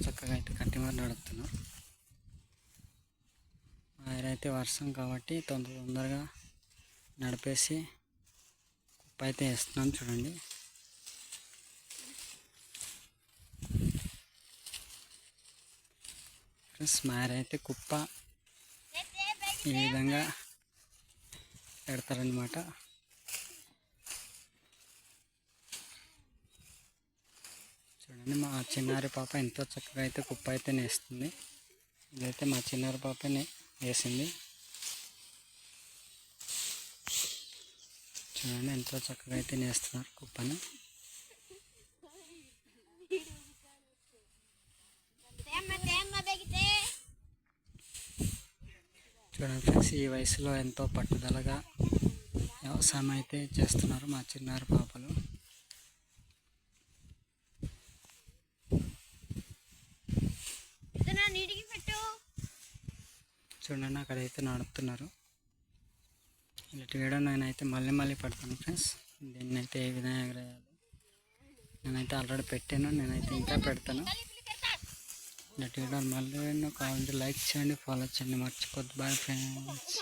చక్కగా అయితే కట్టిమారి నడుపుతున్నారు. అయితే వర్షం కాబట్టి తొందరగా నడిపేసి కుప్ప అయితే వేస్తున్నాను. చూడండి ఫ్రెండ్స్, అయితే కుప్ప ఈ విధంగా పెడతారనమాట. చూడండి, మా చిన్నారి పాప ఎంతో చక్కగా అయితే కుప్ప అయితే నేస్తుంది. ఇదైతే మా చిన్నారి పాపనే వేసింది. చూడండి ఎంతో చక్కగా అయితే నేస్తున్నారు కుప్పని. చూడండి ఫ్రెండ్స్, ఈ వయసులో ఎంతో పట్టుదలగా వ్యవసాయం అయితే చేస్తున్నారు మా చిన్నారి పాపలు. చూడండి అక్కడైతే నడుపుతున్నారు. ఇలాంటి వీడియో నేనైతే మళ్ళీ పెడతాను ఫ్రెండ్స్. దీన్నైతే ఏ విధంగా ఎగరేయాలి నేనైతే ఆల్రెడీ పెట్టాను, నేనైతే ఇంకా పెడతాను. ఇలాంటి వీడియో మళ్ళీ కావాలంటే లైక్ చేయండి, ఫాలో చేయండి, మర్చిపోద్దు. Bye friends.